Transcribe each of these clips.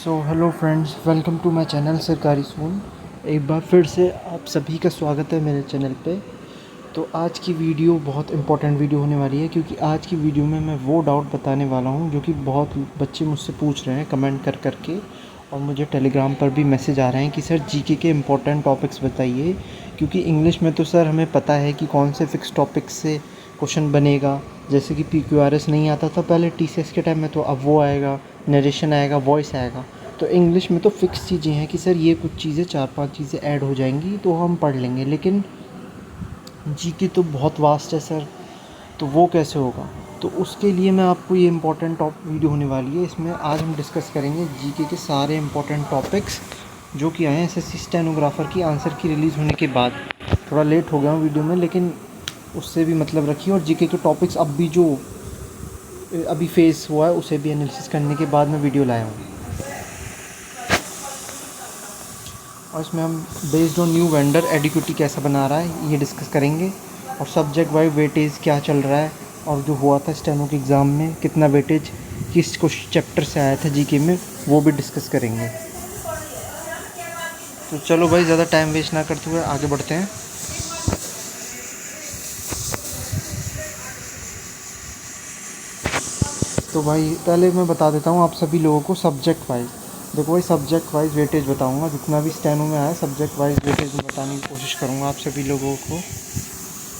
Hello friends, welcome to my channel Sarkari soon. एक बार फिर से आप सभी का स्वागत है मेरे चैनल पे। तो आज की वीडियो बहुत इंपॉर्टेंट वीडियो होने वाली है, क्योंकि आज की वीडियो में मैं वो डाउट बताने वाला हूँ जो कि बहुत बच्चे मुझसे पूछ रहे हैं कमेंट कर के, और मुझे टेलीग्राम पर भी मैसेज आ रहे हैं कि सर जीके के इम्पोर्टेंट टॉपिक्स बताइए। क्योंकि इंग्लिश में तो सर हमें पता है कि कौन से फिक्स टॉपिक से क्वेश्चन बनेगा। जैसे कि PQRS नहीं आता था पहले TCS के टाइम में, तो अब वो आएगा, नरेशन आएगा, वॉइस आएगा। तो इंग्लिश में तो फ़िक्स चीज़ें हैं कि सर ये कुछ चीज़ें 4-5 चीज़ें ऐड हो जाएंगी तो हम पढ़ लेंगे। लेकिन जीके तो बहुत वास्ट है सर, तो वो कैसे होगा? तो उसके लिए मैं आपको ये इम्पोर्टेंट टॉप वीडियो होने वाली है। इसमें आज हम डिस्कस करेंगे जीके के सारे इम्पोर्टेंट टॉपिक्स जो कि आए हैं SSC स्टेनोग्राफ़र की आंसर की रिलीज़ होने के बाद। थोड़ा लेट हो गया हूँ वीडियो में, लेकिन उससे भी मतलब रखिए। और जीके के टॉपिक्स अब भी जो अभी फेस हुआ है उसे भी एनालिसिस करने के बाद मैं वीडियो लाया हूँ। और इसमें हम बेस्ड ऑन न्यू वेंडर एडिक्विटी कैसा बना रहा है ये डिस्कस करेंगे, और सब्जेक्ट वाइज वेटेज क्या चल रहा है, और जो हुआ था स्टेनो के एग्ज़ाम में कितना वेटेज किस कुछ चैप्टर से आया था जीके में, वो भी डिस्कस करेंगे। तो चलो भाई, ज़्यादा टाइम वेस्ट ना करते हुए आगे बढ़ते हैं। तो भाई पहले मैं बता देता हूँ आप सभी लोगों को सब्जेक्ट वाइज। देखो भाई, सब्जेक्ट वाइज वेटेज बताऊँगा, जितना भी स्टेनो में आया सब्जेक्ट वाइज वेटेज में बताने की कोशिश करूँगा आप सभी लोगों को।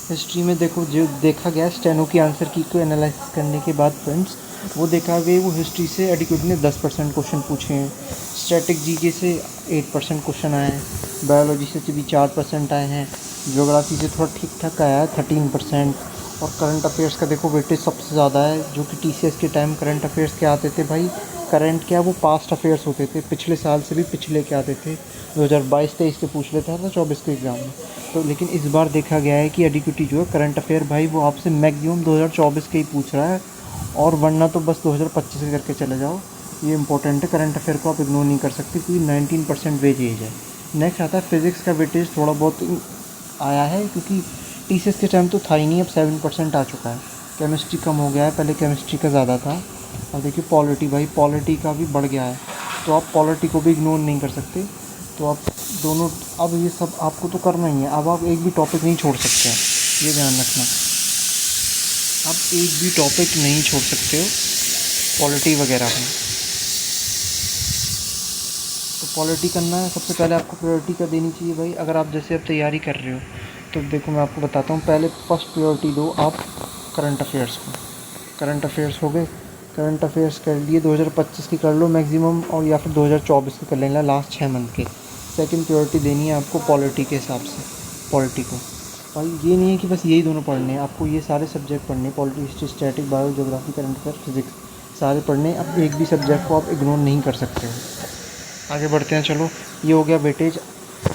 हिस्ट्री में देखो, जो देखा गया स्टेनो की आंसर की को एनालिसिस करने के बाद फ्रेंड्स, वो देखा गया वो हिस्ट्री से एडिक्वेट ने 10% क्वेश्चन पूछे हैं, स्टैटिक जीके से 8% क्वेश्चन आए हैं, बायोलॉजी से भी 4% आए हैं, ज्योग्राफी से थोड़ा ठीक ठाक आया है 13%, और करंट अफेयर्स का देखो वेटेज सबसे ज़्यादा है, जो कि TCS के टाइम करंट अफेयर्स के आते थे भाई। करंट क्या, वो पास्ट अफेयर्स होते थे, पिछले साल से भी पिछले के आते थे, 2022-23 से पूछ लेता था 24 के एग्ज़ाम में। तो लेकिन इस बार देखा गया है कि एडिक्विटी जो है करंट अफेयर भाई वो आपसे मैक्सिमम 2024 के ही पूछ रहा है, और वरना तो बस 2025 के करके चले जाओ। ये इंपॉर्टेंट है, करंट अफेयर को आप इग्नोर नहीं कर सकते, क्योंकि 19% वेटेज है। नेक्स्ट आता है फिज़िक्स का वेटेज, थोड़ा बहुत आया है, क्योंकि TCS के टाइम तो था ही नहीं, अब 7% आ चुका है। केमिस्ट्री कम हो गया है, पहले केमिस्ट्री का ज़्यादा था। और देखिए पॉलिटी, भाई पॉलिटी का भी बढ़ गया है, तो आप पॉलिटी को भी इग्नोर नहीं कर सकते। तो आप दोनों, अब ये सब आपको तो करना ही है। अब आप एक भी टॉपिक नहीं छोड़ सकते हैं, ये ध्यान रखना। आप एक भी टॉपिक नहीं छोड़ सकते हो पॉलिटी वगैरह में। तो पॉलिटी करना है, सबसे पहले आपको प्रायोरिटी क्या देनी चाहिए भाई। अगर आप जैसे अब तैयारी कर रहे हो, तो देखो मैं आपको बताता हूँ, पहले फर्स्ट प्रायोरिटी दो आप करंट अफेयर्स को। करंट अफेयर्स हो गए, करंट अफेयर्स कर लिए, 2025 की कर लो मैक्सिमम, और या फिर 2024 की कर लेना, लास्ट 6 मंथ के। सेकंड प्रायोरिटी देनी है आपको पॉलिटी के हिसाब से, पॉलिटी को। भाई ये नहीं है कि बस यही दोनों पढ़ने हैं, आपको ये सारे सब्जेक्ट पढ़ने हैं, polity, history, static, bio, geography, current affair, physics, सारे पढ़ने। अब एक भी सब्जेक्ट को आप इग्नोर नहीं कर सकते हो। आगे बढ़ते हैं, चलो ये हो गया वेटेज।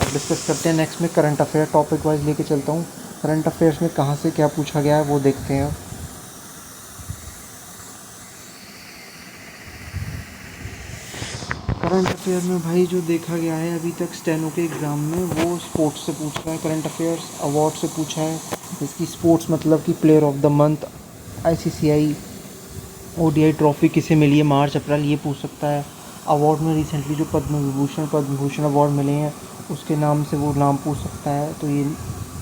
डिस्कस करते हैं नेक्स्ट में करंट अफेयर, टॉपिक वाइज लेके चलता हूँ। करंट अफेयर्स में कहाँ से क्या पूछा गया है वो देखते हैं। करंट अफेयर में भाई जो देखा गया है अभी तक स्टेनो के एग्ज़ाम में, वो स्पोर्ट्स से पूछ रहा है। करंट अफेयर्स अवार्ड से पूछा है, जिसकी स्पोर्ट्स मतलब कि player of the month, ICCI ODI trophy किसे मिली है, मार्च अप्रैल, ये पूछ सकता है। अवार्ड में रिसेंटली जो पद्म भूषण अवार्ड मिले हैं उसके नाम से वो नाम पूछ सकता है, तो ये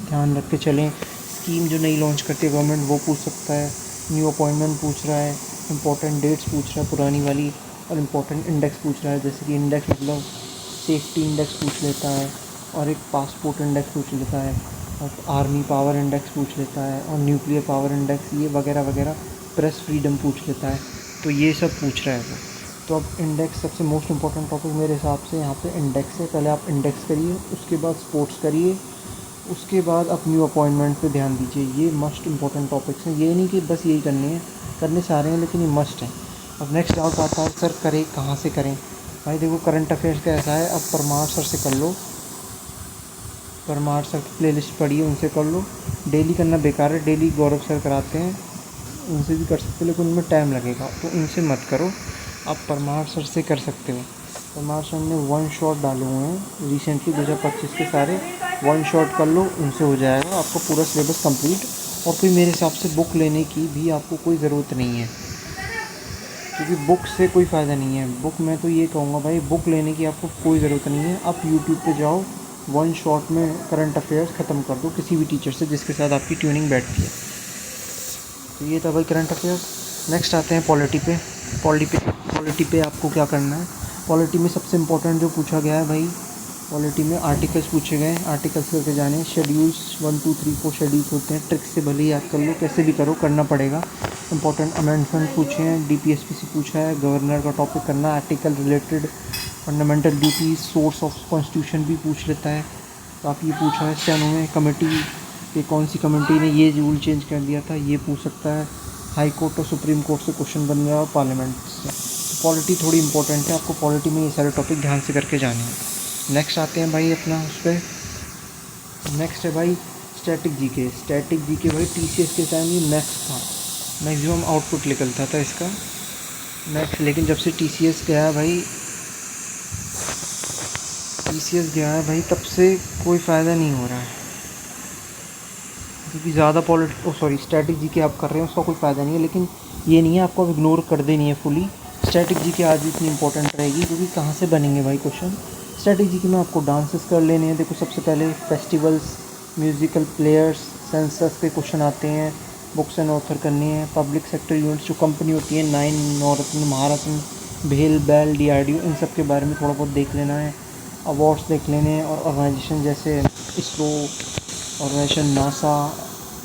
ध्यान रख के चलें। स्कीम जो नई लॉन्च करती है गवर्नमेंट वो पूछ सकता है। न्यू अपॉइंटमेंट पूछ रहा है, इंपॉर्टेंट डेट्स पूछ रहा है पुरानी वाली, और इम्पोर्टेंट इंडेक्स पूछ रहा है, जैसे कि इंडेक्स मतलब सेफ्टी इंडेक्स पूछ लेता है, और एक पासपोर्ट इंडेक्स पूछ लेता है, और आर्मी पावर इंडेक्स पूछ लेता है, और न्यूक्लियर पावर इंडेक्स, ये वगैरह वगैरह। प्रेस फ्रीडम पूछ लेता है, तो ये सब पूछ रहा है वो। तो अब इंडेक्स सबसे मोस्ट इंपॉर्टेंट टॉपिक मेरे हिसाब से यहाँ पे इंडेक्स है। पहले आप इंडेक्स करिए, उसके बाद स्पोर्ट्स करिए, उसके बाद आप न्यू अपॉइंटमेंट पे ध्यान दीजिए। ये मस्ट इंपॉर्टेंट टॉपिक्स हैं, ये नहीं कि बस यही करने हैं, करने सारे हैं, लेकिन ये मस्ट हैं। अब नेक्स्ट डाउट आता है, सर करें कहाँ से करें। भाई देखो करंट अफेयर्स का ऐसा है, अब परमार सर से कर लो, परमार सर की प्लेलिस्ट पढ़िए, उनसे कर लो। डेली करना बेकार है, डेली गौरव सर कराते हैं, उनसे भी कर सकते हो, लेकिन उनमें टाइम लगेगा, तो उनसे मत करो, आप परमार सर से कर सकते हो। परमार सर ने वन शॉट डाले हुए हैं रिसेंटली 2025 के सारे, वन शॉट कर लो, उनसे हो जाएगा आपको पूरा सिलेबस कंप्लीट। और कोई मेरे हिसाब से बुक लेने की भी आपको कोई ज़रूरत नहीं है। क्योंकि बुक से कोई फ़ायदा नहीं है। बुक मैं तो ये कहूँगा भाई, बुक लेने की आपको कोई ज़रूरत नहीं है। आप यूट्यूब पे जाओ, वन शॉट में करंट अफेयर्स ख़त्म कर दो किसी भी टीचर से जिसके साथ आपकी ट्यूनिंग बैठती है। तो ये था भाई करंट अफेयर्स। नेक्स्ट आते हैं पॉलिटी पे। पॉलिटी पे आपको क्या करना है। पॉलिटी में सबसे इम्पोर्टेंट जो पूछा गया है भाई, पॉलिटी में आर्टिकल्स पूछे गए हैं। आर्टिकल्स करके जाने, शेड्यूल्स 1 2 3 4 शेड्यूल्स होते हैं। ट्रिक्स से भले ही याद कर लो, कैसे भी करो, करना पड़ेगा। इंपॉर्टेंट अमेंडमेंट पूछे हैं, डीपीएसपीसी पूछा है, गवर्नर का टॉपिक करना, article related, fundamental duties, source of constitution भी पूछ लेता है। काफ़ी पूछा है स्टेनो में। कमेटी ये कौन सी कमेटी ने ये रूल चेंज कर दिया था, ये पूछ सकता है। हाई कोर्ट और सुप्रीम कोर्ट से क्वेश्चन बन रहा है, और पार्लियामेंट से। तो पॉलिटी थोड़ी इंपॉर्टेंट है, आपको पॉलिटी में ये सारे टॉपिक ध्यान से करके जाने हैं। नेक्स्ट आते हैं भाई अपना उस पर। नेक्स्ट है भाई स्टैटिक जीके। स्टैटिक जीके भाई टीसीएस के टाइम ये मैक्स था, मैक्सिमम आउटपुट निकलता था इसका मैक्स। लेकिन जब से टीसीएस गया है भाई, तब से कोई फ़ायदा नहीं हो रहा है, क्योंकि ज़्यादा स्टैटिक जीके आप कर रहे हैं उसका कोई फ़ायदा नहीं है। लेकिन ये नहीं है आपको अब इग्नोर कर देनी है फुली। स्टैटिक जीके आज भी इतनी इंपॉर्टेंट रहेगी, क्योंकि कहाँ से बनेंगे भाई क्वेश्चन। स्टैटिक जीके में आपको डांसेस कर लेने हैं। देखो सबसे पहले फेस्टिवल्स, म्यूज़िकल प्लेयर्स, सेंसस के क्वेश्चन आते हैं। बुक्स एंड ऑथर करनी है। पब्लिक सेक्टर यूनिट्स जो कंपनी होती है, 9 नवरत्न, महारत्न, भेल, बैल, डीआरडीओ, इन सब के बारे में थोड़ा बहुत देख लेना है। अवार्ड्स देख लेने हैं। और ऑर्गेनाइजेशन जैसे इसरो, ऑर्गेनाइजेशन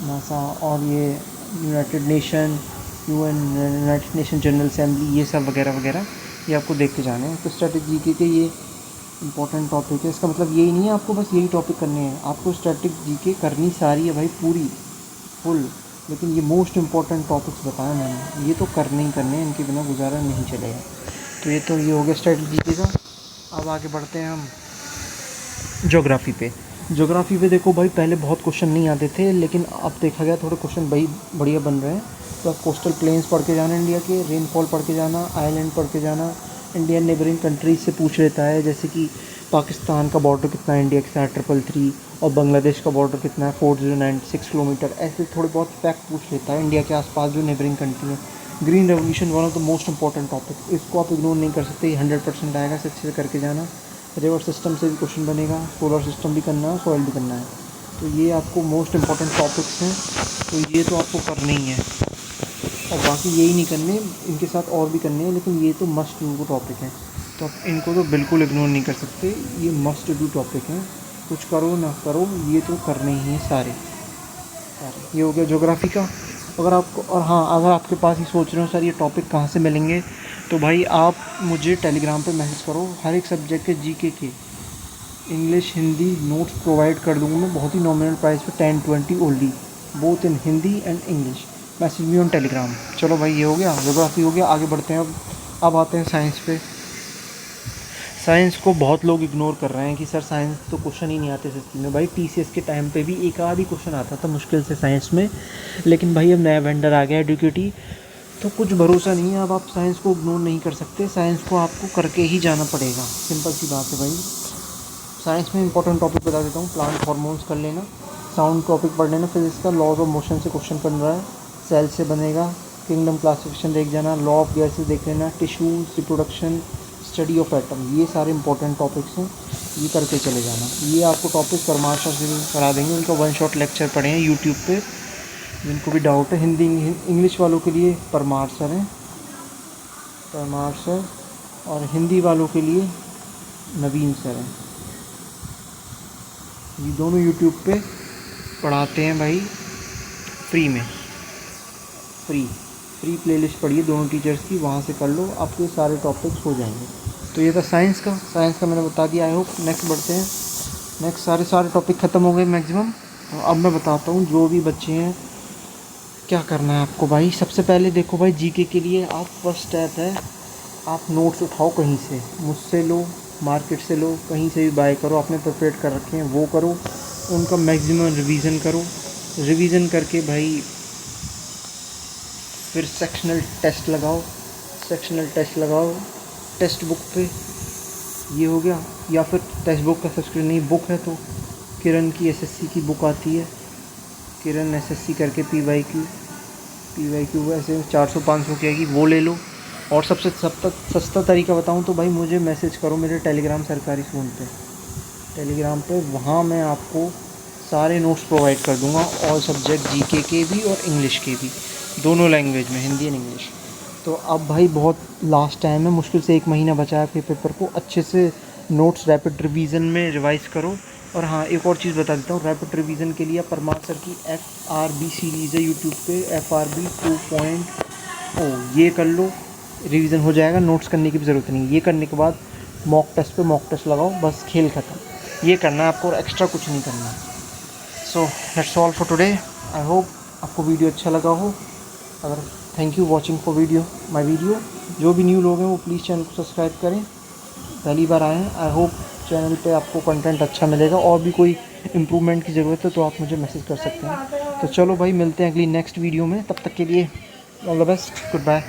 नासा और ये यूनाइटेड नेशन जनरल असेंबली, ये सब वगैरह वगैरह, ये आपको देख के जाने हैं। तो स्ट्रेटेजी के ये इंपॉर्टेंट टॉपिक है। इसका मतलब यही नहीं है आपको बस यही टॉपिक करने हैं, आपको स्ट्रेटेजी के करनी सारी है भाई, पूरी फुल। लेकिन ये मोस्ट इम्पॉर्टेंट टॉपिक्स बताए मैंने, ये तो करने ही करने हैं, इनके बिना गुजारा नहीं चलेगा। तो ये हो गया स्ट्रेटेजी का। अब आगे बढ़ते हैं हम ज्योग्राफी पे। ज्योग्राफी पे देखो भाई, पहले बहुत क्वेश्चन नहीं आते थे, लेकिन अब देखा गया थोड़े क्वेश्चन भाई बढ़िया बन रहे हैं। तो आप कोस्टल प्लेन्स पढ़ के जाना, इंडिया के रेनफॉल पढ़ के जाना, आइलैंड पढ़ के जाना। इंडियन नेबरिंग कंट्रीज से पूछ लेता है, जैसे कि पाकिस्तान का बॉर्डर कितना है इंडिया के साथ 333, और बांग्लादेश का बॉर्डर कितना है 4096 किलोमीटर। ऐसे थोड़े बहुत फैक्ट पूछ लेता है इंडिया के आसपास जो नेबरिंग कंट्री है। Green revolution one of the most important topic, इसको आप इग्नोर नहीं कर सकते, 100% आएगा, अच्छे से करके जाना। रिवर सिस्टम से भी क्वेश्चन बनेगा, सोलर सिस्टम भी करना है, सॉइल भी करना है। तो ये आपको मोस्ट इंपॉर्टेंट टॉपिक्स हैं, तो ये तो आपको करने ही है। और बाकी यही नहीं करने, इनके साथ और भी करने हैं, लेकिन ये तो मस्ट डू टॉपिक हैं, तो आप इनको तो बिल्कुल इग्नोर नहीं कर सकते। ये मस्ट डू टॉपिक हैं, कुछ करो ना करो ये तो करने ही हैं सारे। ये हो गया ज्योग्राफी का। अगर आपको, और हाँ, अगर आपके पास ही सोच रहे हो सर ये टॉपिक कहाँ से मिलेंगे, तो भाई आप मुझे टेलीग्राम पे मैसेज करो। हर एक सब्जेक्ट के जीके के इंग्लिश हिंदी नोट्स प्रोवाइड कर दूँगा मैं, बहुत ही नॉमिनल प्राइस पे, 10-20 only, both in Hindi and English. Message me on Telegram. चलो भाई ये हो गया, ज्योग्राफी हो गया। आगे बढ़ते हैं अब आते हैं साइंस पे। साइंस को बहुत लोग इग्नोर कर रहे हैं कि सर साइंस तो क्वेश्चन ही नहीं आते सस्ती में। भाई टीसीएस के टाइम पे भी एक आध ही क्वेश्चन आता था मुश्किल से साइंस में, लेकिन भाई अब नया वेंडर आ गया एडुकेटी, तो कुछ भरोसा नहीं है। अब आप साइंस को इग्नोर नहीं कर सकते, साइंस को आपको करके ही जाना पड़ेगा, सिंपल सी बात है भाई। साइंस में इंपॉर्टेंट टॉपिक बता देता हूँ। प्लांट हार्मोन्स कर लेना, साउंड टॉपिक पढ़ लेना, फिजिक्स का लॉज ऑफ मोशन से क्वेश्चन बन रहा है, सेल से बनेगा, किंगडम क्लासिफिकेशन देख जाना, लॉ ऑफ गैसेस देख लेना, tissues, reproduction, study of atom, ये सारे इंपॉर्टेंट टॉपिक्स हैं, ये करके चले जाना। ये आपको टॉपिक परमार सर से करा देंगे, उनका वन शॉट लेक्चर पढ़े हैं यूट्यूब पे, जिनको भी डाउट है। हिंदी इंग्लिश वालों के लिए परमार सर हैं, परमार सर, और हिंदी वालों के लिए नवीन सर हैं। ये दोनों यूट्यूब पे पढ़ाते हैं भाई फ्री में, फ्री प्लेलिस्ट पढ़िए दोनों टीचर्स की, वहाँ से कर लो, आपके सारे टॉपिक्स हो जाएंगे। तो ये था साइंस का मैंने बता दिया। I hope. नेक्स्ट बढ़ते हैं। नेक्स्ट सारे टॉपिक ख़त्म हो गए मैक्सिमम। तो अब मैं बताता हूँ जो भी बच्चे हैं क्या करना है आपको भाई। सबसे पहले देखो भाई, जीके के लिए आप फर्स्ट स्टेप है, आप नोट्स उठाओ कहीं से, मुझसे लो, मार्केट से लो, कहीं से भी बाय करो, आपने प्रिपेयर कर रखे हैं वो करो, उनका मैक्सिमम रिवीजन करो। रिवीजन करके भाई फिर सेक्शनल टेस्ट लगाओ टेक्स्ट बुक पे, ये हो गया। या फिर टेक्स्ट बुक का सब्सक्रिप्शन नहीं, बुक है तो किरण की एसएससी की बुक आती है, किरण एसएससी करके, पीवाईक्यू ऐसे 400-500 की आएगी, वो ले लो। और सबसे सस्ता तरीका बताऊँ तो भाई मुझे मैसेज करो मेरे टेलीग्राम सरकारी फ़ोन पे, टेलीग्राम पे, वहाँ मैं आपको सारे नोट्स प्रोवाइड कर दूँगा, ऑल सब्जेक्ट जीके के भी और इंग्लिश के भी, दोनों लैंग्वेज में, हिंदी एंड इंग्लिश। तो अब भाई बहुत लास्ट टाइम है, मुश्किल से 1 महीना बचा है आपके पेपर को, अच्छे से नोट्स रैपिड रिवीजन में रिवाइज़ करो। और हाँ, एक और चीज़ बता देता हूँ, रैपिड रिवीजन के लिए आप परमार सर की FRB सीरीज़ है यूट्यूब पे, FRB 2.0, ये कर लो, रिवीजन हो जाएगा, नोट्स करने की भी ज़रूरत नहीं। ये करने के बाद मॉक टेस्ट पे मॉक टेस्ट लगाओ, बस खेल ख़त्म। ये करना है आपको और एक्स्ट्रा कुछ नहीं करना। So that's all for today. I hope आपको वीडियो अच्छा लगा हो। अगर thank you watching for my video. जो भी न्यू लोग हैं वो प्लीज़ चैनल को सब्सक्राइब करें, पहली बार आए हैं। आई होप चैनल पे आपको कंटेंट अच्छा मिलेगा, और भी कोई इम्प्रूवमेंट की ज़रूरत है तो आप मुझे मैसेज कर सकते हैं। तो चलो भाई, मिलते हैं अगली नेक्स्ट वीडियो में, तब तक के लिए all the best, good bye.